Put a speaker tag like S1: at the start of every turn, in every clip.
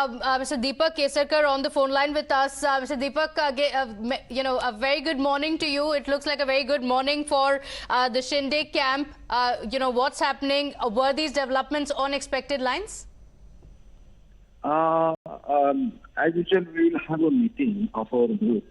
S1: Mr. Deepak Kesarkar on the phone line with us. Mr. Deepak, a very good morning to you. It looks like a very good morning for the Shinde camp. What's happening? Were these developments on expected lines?
S2: As usual, we will have a meeting of our group.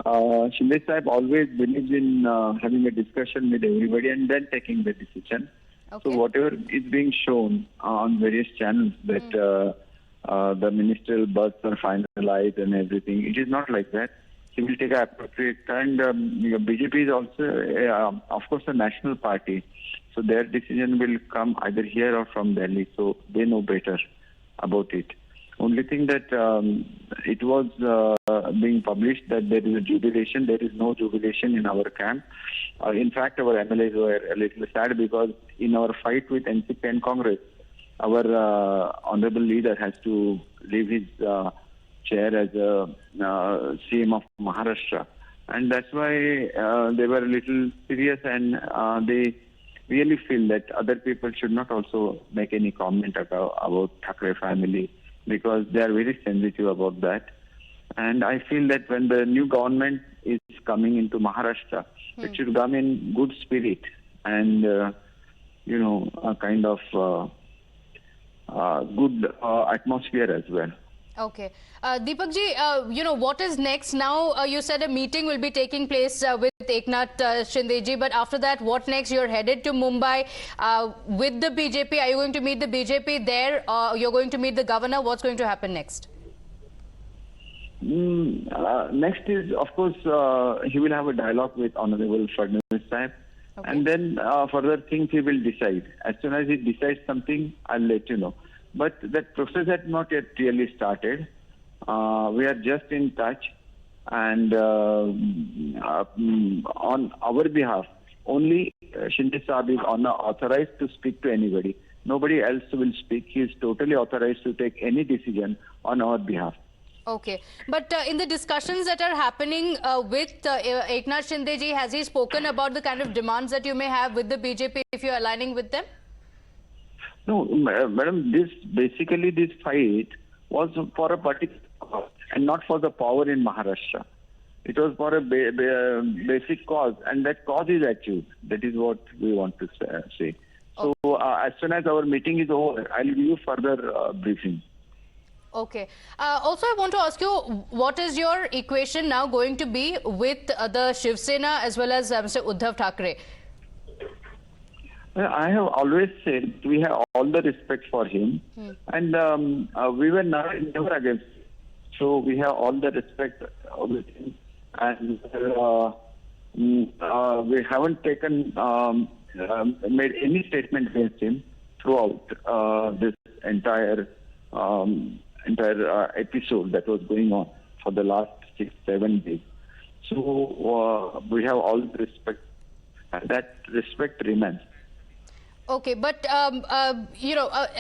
S2: Shinde Sahib always believes in having a discussion with everybody and then taking the decision.
S1: Okay.
S2: So whatever is being shown on various channels that the ministerial berths are finalized and everything, it is not like that. He will take an appropriate, and BJP is also, of course, a national party. So their decision will come either here or from Delhi. So they know better about it. Only thing that it was being published that there is a jubilation. There is no jubilation in our camp. In fact, our MLAs were a little sad because in our fight with NCP and Congress, our honorable leader has to leave his chair as a CM of Maharashtra. And that's why they were a little serious, and they really feel that other people should not also make any comment about Thackeray family, because they are very sensitive about that. And I feel that when the new government is coming into Maharashtra, it should come in good spirit and, a kind of good atmosphere as well.
S1: Okay. Deepak ji, what is next now? You said a meeting will be taking place with Eknath Shinde ji, but after that, what next? You're headed to Mumbai with the BJP. Are you going to meet the BJP there? You're going to meet the governor? What's going to happen next?
S2: Next is, of course, he will have a dialogue with Honorable Fadnavis Sahib. Okay. And then further things he will decide. As soon as he decides something, I'll let you know. But that process had not yet really started. We are just in touch, and on our behalf, only Shinde Sahib is authorized to speak to anybody. Nobody else will speak. He is totally authorized to take any decision on our behalf.
S1: Okay. But in the discussions that are happening with Eknath Shinde ji, has he spoken about the kind of demands that you may have with the BJP if you're aligning with them?
S2: No, madam, this fight was for a particular cause and not for the power in Maharashtra. It was for a basic cause, and that cause is achieved. That is what we want to say. So as soon as our meeting is over, I'll give you further briefing.
S1: Okay. Also, I want to ask you, what is your equation now going to be with the Shiv Sena as well as Mr. Uddhav Thackeray?
S2: I have always said we have all the respect for him, and we were never against him. So we have all the respect with him, and we haven't taken made any statement against him throughout this entire episode that was going on for the last 6-7 days. So we have all the respect, and that respect remains.
S1: Okay, but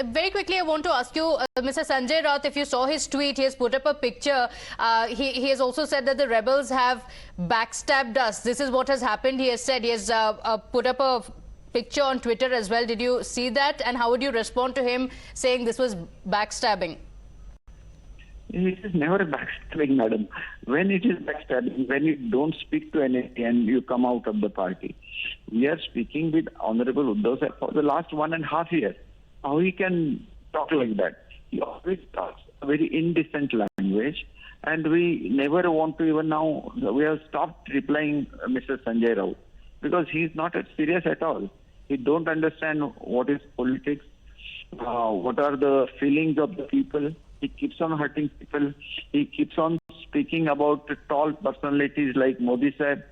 S1: very quickly I want to ask you, Mr. Sanjay Raut, if you saw his tweet, he has put up a picture. He has also said that the rebels have backstabbed us. This is what has happened. He has said, he has put up a picture on Twitter as well. Did you see that? And how would you respond to him saying this was backstabbing?
S2: It is never backstabbing, madam. When it is backstabbing, when you don't speak to anybody and you come out of the party. We are speaking with Honorable Uddhav Thackeray for the last 1.5 years. How he can talk like that? He always talks a very indecent language, and we never want to even now. We have stopped replying Mr. Sanjay Raut because he is not serious at all. He don't understand what is politics, what are the feelings of the people. He keeps on hurting people. He keeps on speaking about tall personalities like Modi Sahib,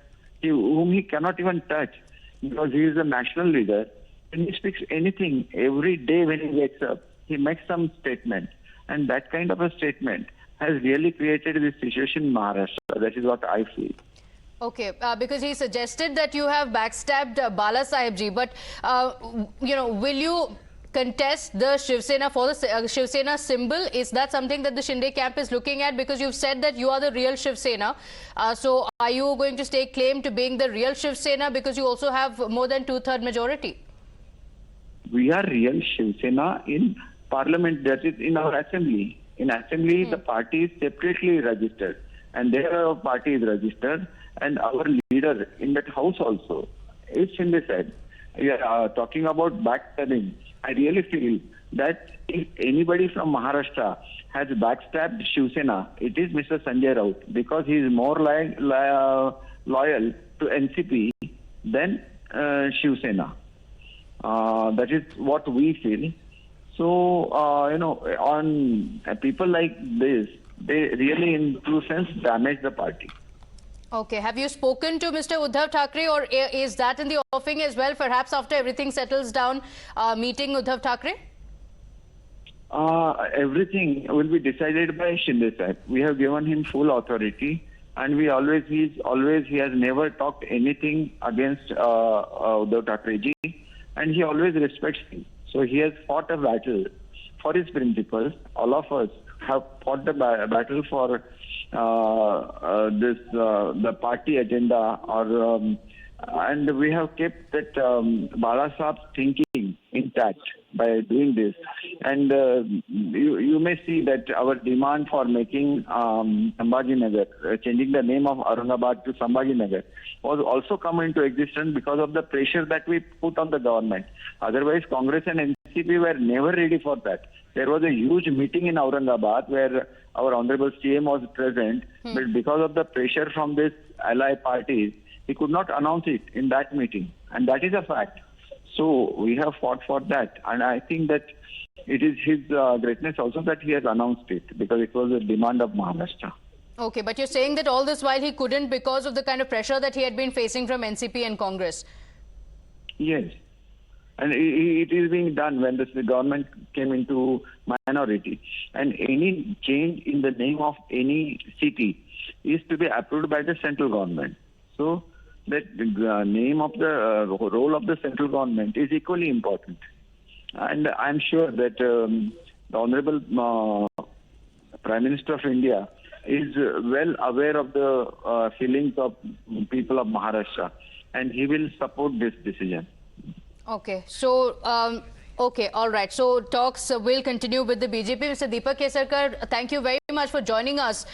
S2: whom he cannot even touch because he is a national leader. When he speaks anything, every day when he wakes up, he makes some statement. And that kind of a statement has really created this situation in Maharashtra. That is what I feel.
S1: Okay, because he suggested that you have backstabbed Bala Sahib ji, but, will you contest the Shiv Sena for the Shiv Sena symbol? Is that something that the Shinde camp is looking at? Because you've said that you are the real Shiv Sena. So are you going to stake claim to being the real Shiv Sena because you also have more than 2/3 majority?
S2: We are real Shiv Sena in Parliament, that is in our assembly. In assembly, the party is separately registered, and their party is registered, and our leader in that house also is Shinde said. We are talking about backstabbing. I really feel that if anybody from Maharashtra has backstabbed Shiv Sena, it is Mr. Sanjay Raut, because he is more loyal to NCP than Shiv Sena. That is what we feel. So, on people like this, they really, in true sense, damage the party.
S1: Okay. Have you spoken to Mr. Uddhav Thackeray, or is that in the offing as well? Perhaps after everything settles down, meeting Uddhav Thackeray?
S2: Everything will be decided by Shinde sir. We have given him full authority, and he has never talked anything against Uddhav Thackeray ji, and he always respects him. So he has fought a battle for his principles. All of us have fought the battle for the party agenda, and we have kept that Bala Saab's thinking intact by doing this. And you may see that our demand for making Sambhajinagar, changing the name of Aurangabad to Sambhajinagar, was also come into existence because of the pressure that we put on the government. Otherwise, Congress and NCP were never ready for that. There was a huge meeting in Aurangabad where our Honorable CM was present, but because of the pressure from these ally parties, he could not announce it in that meeting. And that is a fact. So we have fought for that. And I think that it is his greatness also that he has announced it, because it was a demand of Maharashtra.
S1: Okay, but you're saying that all this while he couldn't because of the kind of pressure that he had been facing from NCP and Congress.
S2: Yes. And it is being done when the government came into minority. And any change in the name of any city is to be approved by the central government. So that the name of the role of the central government is equally important. And I'm sure that the Honorable Prime Minister of India is well aware of the feelings of people of Maharashtra, and he will support this decision.
S1: Okay, so okay, all right. So talks will continue with the BJP. Mr. Deepak Kesarkar, thank you very much for joining us.